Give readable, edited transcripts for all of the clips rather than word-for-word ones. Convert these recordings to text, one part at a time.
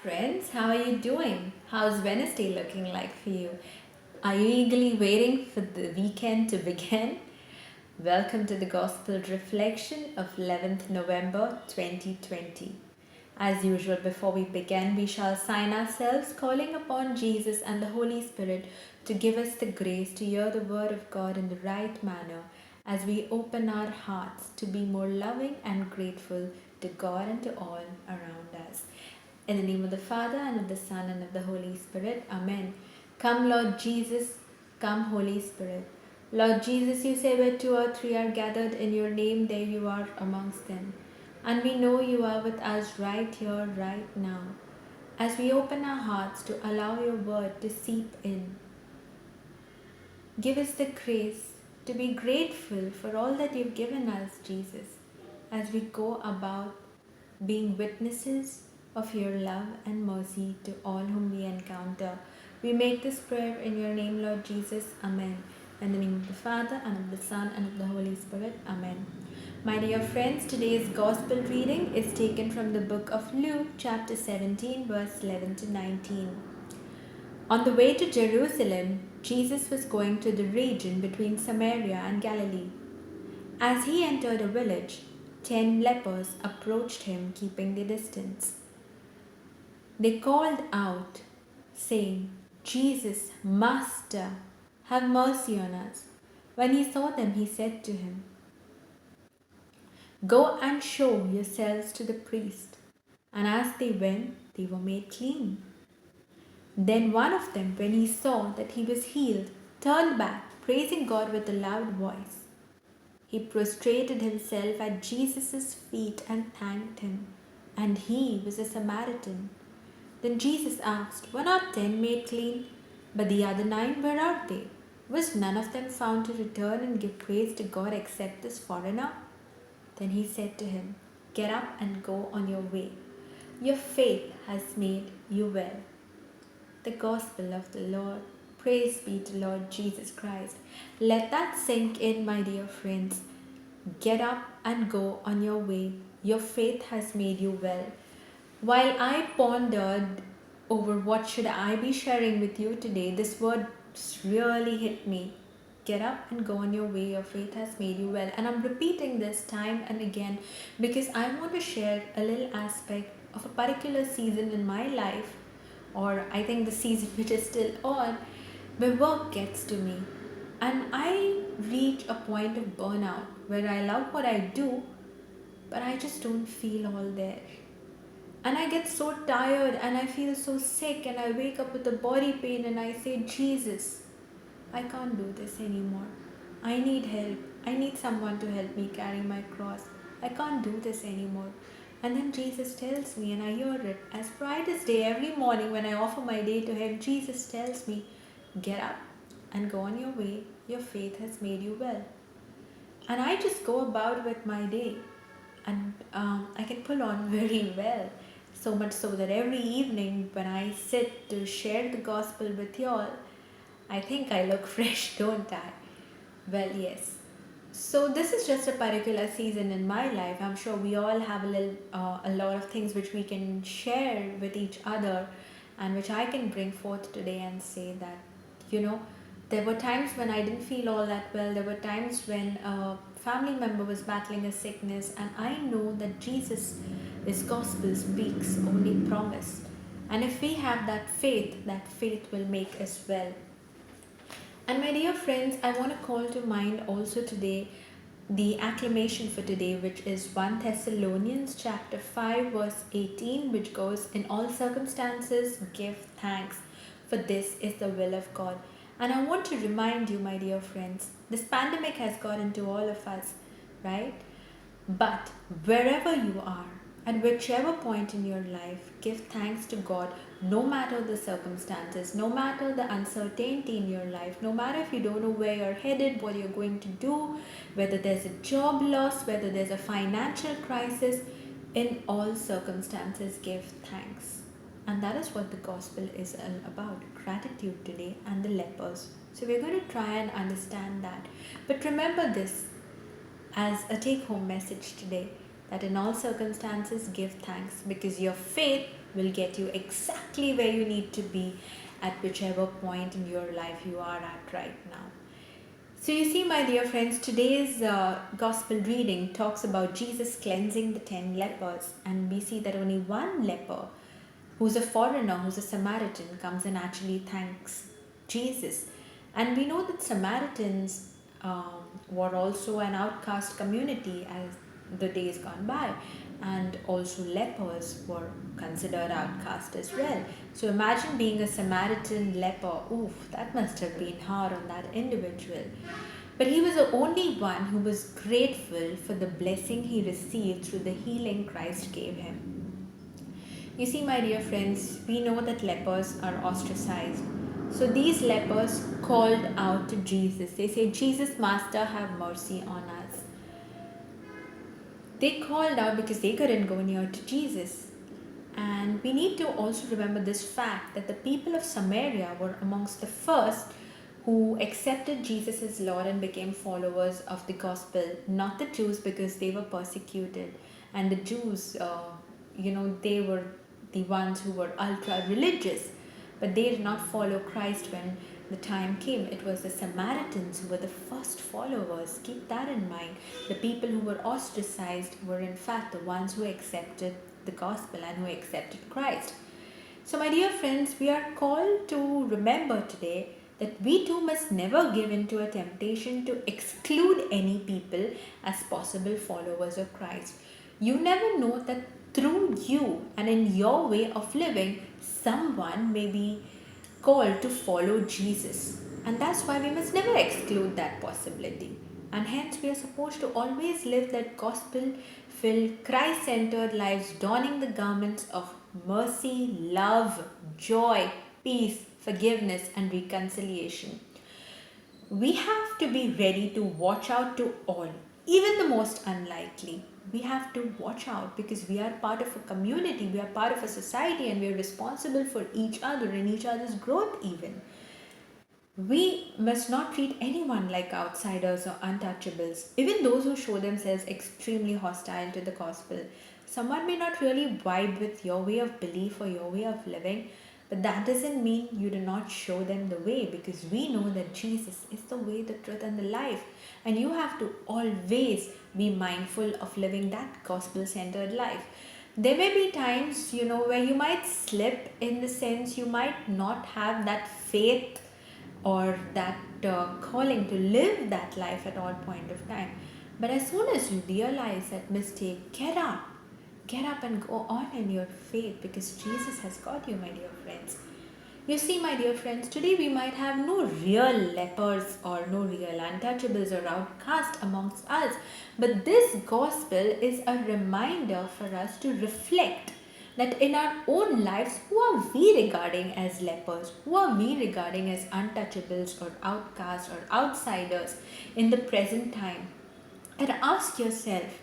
Friends, how are you doing? How's Wednesday looking like for you? Are you eagerly waiting for the weekend to begin? Welcome to the Gospel Reflection of 11th November 2020. As usual, before we begin, we shall sign ourselves, calling upon Jesus and the Holy Spirit to give us the grace to hear the Word of God in the right manner as we open our hearts to be more loving and grateful to God and to all around us. In the name of the Father, and of the Son, and of the Holy Spirit. Amen. Come, Lord Jesus. Come, Holy Spirit. Lord Jesus, you say where two or three are gathered in your name, there you are amongst them. And we know you are with us right here, right now. As we open our hearts to allow your word to seep in, give us the grace to be grateful for all that you've given us, Jesus, as we go about being witnesses of your love and mercy to all whom we encounter. We make this prayer in your name, Lord Jesus. Amen. In the name of the Father, and of the Son, and of the Holy Spirit. Amen. My dear friends, today's Gospel reading is taken from the book of Luke, chapter 17, verse 11 to 19. On the way to Jerusalem, Jesus was going to the region between Samaria and Galilee. As he entered a village, 10 lepers approached him, keeping their distance. They called out, saying, Jesus, Master, have mercy on us. When he saw them, he said to him, Go and show yourselves to the priest. And as they went, they were made clean. Then one of them, when he saw that he was healed, turned back, praising God with a loud voice. He prostrated himself at Jesus' feet and thanked him. And he was a Samaritan. Then Jesus asked, Were not 10 made clean? But the other 9, where are they? Was none of them found to return and give praise to God except this foreigner? Then he said to him, Get up and go on your way. Your faith has made you well. The Gospel of the Lord. Praise be to Lord Jesus Christ. Let that sink in, my dear friends. Get up and go on your way. Your faith has made you well. While I pondered over what should I be sharing with you today, this word really hit me. Get up and go on your way. Your faith has made you well. And I'm repeating this time and again because I want to share a little aspect of a particular season in my life, or I think the season which is still on, where work gets to me. And I reach a point of burnout where I love what I do, but I just don't feel all there. And I get so tired and I feel so sick, and I wake up with a body pain and I say, Jesus, I can't do this anymore. I need help. I need someone to help me carry my cross. I can't do this anymore. And then Jesus tells me, and I hear it as bright as day every morning when I offer my day to Him. Jesus tells me, Get up and go on your way. Your faith has made you well. And I just go about with my day, and I can pull on very well. So much so that every evening when I sit to share the gospel with y'all, I think I look fresh, don't I? Well, yes. So this is just a particular season in my life. I'm sure we all have a lot of things which we can share with each other, and which I can bring forth today and say that, you know, there were times when I didn't feel all that well. There were times when a family member was battling a sickness, and I know that Jesus, His gospel speaks only promise. And if we have that faith will make us well. And my dear friends, I want to call to mind also today the acclamation for today, which is 1 Thessalonians chapter 5 verse 18, which goes, In all circumstances give thanks, for this is the will of God. And I want to remind you, my dear friends, this pandemic has got into all of us, right? But wherever you are, at whichever point in your life, give thanks to God no matter the circumstances, no matter the uncertainty in your life, no matter if you don't know where you're headed, what you're going to do, whether there's a job loss, whether there's a financial crisis. In all circumstances, give thanks. And that is what the gospel is all about, gratitude today, and the lepers. So we're going to try and understand that. But remember this as a take home message today, that in all circumstances give thanks, because your faith will get you exactly where you need to be at whichever point in your life you are at right now. So, you see, my dear friends, today's gospel reading talks about Jesus cleansing the 10 lepers, and we see that only one leper, who's a foreigner, who's a Samaritan, comes and actually thanks Jesus. And we know that Samaritans were also an outcast community as the days gone by, and also lepers were considered outcast as well. So imagine being a Samaritan leper. Oof, that must have been hard on that individual. But he was the only one who was grateful for the blessing he received through the healing Christ gave him. You see, my dear friends, we know that lepers are ostracized. So these lepers called out to Jesus. They say, Jesus, Master, have mercy on us. They called out because they couldn't go near to Jesus. And we need to also remember this fact that the people of Samaria were amongst the first who accepted Jesus as Lord and became followers of the gospel, not the Jews, because they were persecuted. And the Jews, they were the ones who were ultra religious, but they did not follow Christ when the time came. It was the Samaritans who were the first followers. Keep that in mind. The people who were ostracized were, in fact, the ones who accepted the gospel and who accepted Christ. So, my dear friends, we are called to remember today that we too must never give in to a temptation to exclude any people as possible followers of Christ. You never know that through you and in your way of living, someone may be called to follow Jesus. And that's why we must never exclude that possibility. And hence, we are supposed to always live that gospel filled, Christ centered lives, donning the garments of mercy, love, joy, peace, forgiveness, and reconciliation. We have to be ready to watch out to all, even the most unlikely. We have to watch out because we are part of a community, we are part of a society, and we are responsible for each other and each other's growth, even. We must not treat anyone like outsiders or untouchables, even those who show themselves extremely hostile to the gospel. Someone may not really vibe with your way of belief or your way of living, but that doesn't mean you do not show them the way, because we know that Jesus is the way, the truth, and the life. And you have to always be mindful of living that gospel centered life. There may be times, where you might slip, in the sense you might not have that faith or that calling to live that life at all point of time. But as soon as you realize that mistake, get up and go on in your faith, because Jesus has got you, my dear friends. You see, my dear friends, today we might have no real lepers or no real untouchables or outcasts amongst us, but this gospel is a reminder for us to reflect that in our own lives, who are we regarding as lepers? Who are we regarding as untouchables or outcasts or outsiders in the present time? And ask yourself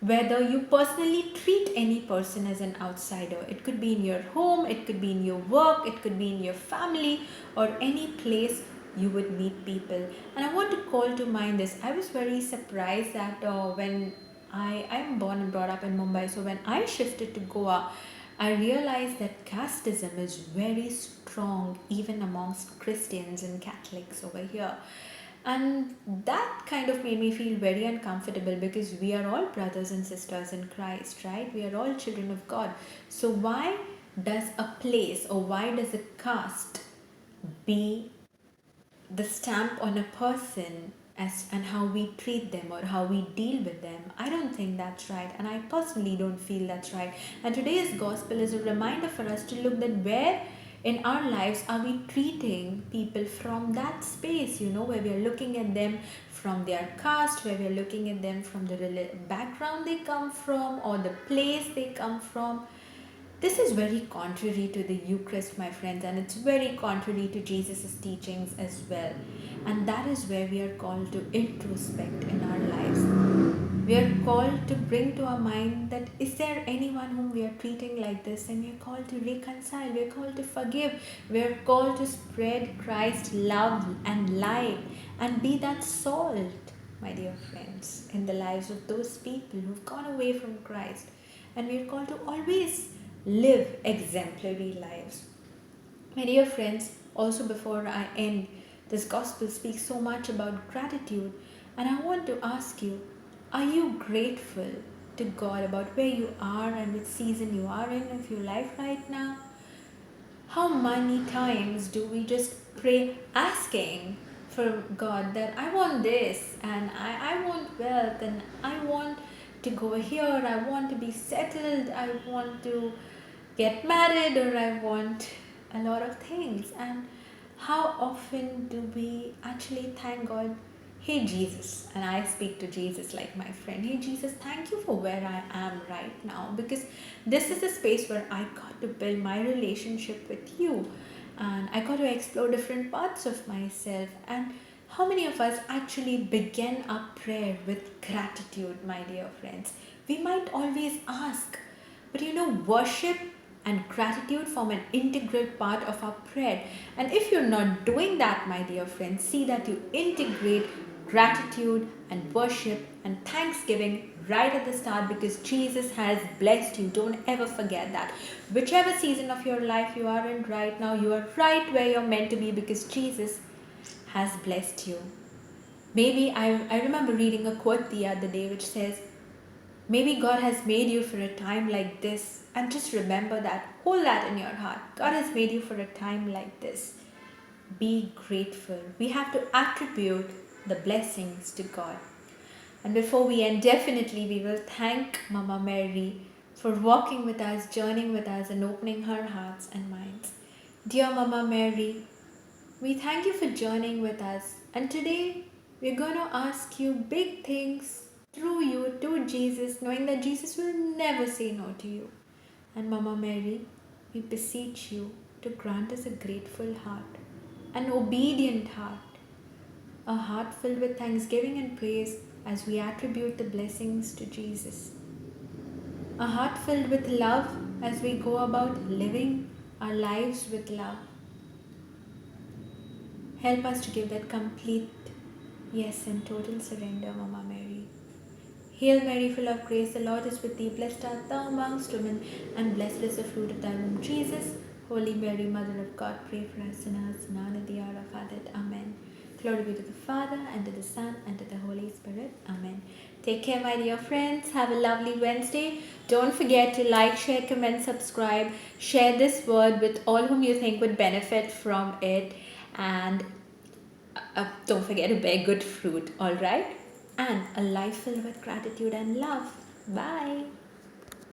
whether you personally treat any person as an outsider. It could be in your home, it could be in your work, it could be in your family, or any place you would meet people. And I want to call to mind this. I was very surprised that when I'm born and brought up in Mumbai, so when I shifted to Goa, I realized that casteism is very strong even amongst Christians and Catholics over here. And that kind of made me feel very uncomfortable, because we are all brothers and sisters in Christ, right? We are all children of God. So why does a place, or why does a caste be the stamp on a person as and how we treat them or how we deal with them? I don't think that's right, and I personally don't feel that's right. And today's gospel is a reminder for us to look that where in our lives are we treating people from that space, where we are looking at them from their caste, where we are looking at them from the background they come from or the place they come from. This is very contrary to the Eucharist, my friends, and it's very contrary to Jesus' teachings as well. And that is where we are called to introspect in our lives. We are called to bring to our mind that is there anyone whom we are treating like this, and we are called to reconcile, we are called to forgive, we are called to spread Christ's love and light and be that salt, my dear friends, in the lives of those people who've gone away from Christ. And we are called to always live exemplary lives. My dear friends, also before I end, this gospel speaks so much about gratitude, and I want to ask you, are you grateful to God about where you are and which season you are in of your life right now? How many times do we just pray asking for God that I want this and I want wealth and I want to go here, I want to be settled, I want to get married, or I want a lot of things? And how often do we actually thank God? Hey Jesus, and I speak to Jesus like my friend. Hey Jesus, thank you for where I am right now, because this is a space where I got to build my relationship with you, and I got to explore different parts of myself. And how many of us actually begin our prayer with gratitude, my dear friends? We might always ask, but worship and gratitude form an integral part of our prayer. And if you're not doing that, my dear friends, see that you integrate gratitude and worship and thanksgiving right at the start, because Jesus has blessed you. Don't ever forget that. Whichever season of your life you are in right now, you are right where you're meant to be because Jesus has blessed you. Maybe I remember reading a quote the other day which says, maybe God has made you for a time like this, and just remember that. Hold that in your heart. God has made you for a time like this. Be grateful. We have to attribute the blessings to God. And before we end, definitely we will thank Mama Mary for walking with us, journeying with us, and opening her hearts and minds. Dear Mama Mary, we thank you for journeying with us, and today we're going to ask you big things through you to Jesus, knowing that Jesus will never say no to you. And Mama Mary, we beseech you to grant us a grateful heart, an obedient heart, a heart filled with thanksgiving and praise as we attribute the blessings to Jesus, a heart filled with love as we go about living our lives with love. Help us to give that complete yes and total surrender, Mama Mary. Hail Mary, full of grace, the Lord is with thee. Blessed art thou amongst women, and blessed is the fruit of thy womb, Jesus. Holy Mary, Mother of God, pray for us sinners, now and at the hour of our death. Amen. Glory be to the Father, and to the Son, and to the Holy Spirit. Amen. Take care, my dear friends. Have a lovely Wednesday. Don't forget to like, share, comment, subscribe. Share this word with all whom you think would benefit from it. And don't forget to bear good fruit, alright? And a life filled with gratitude and love. Bye.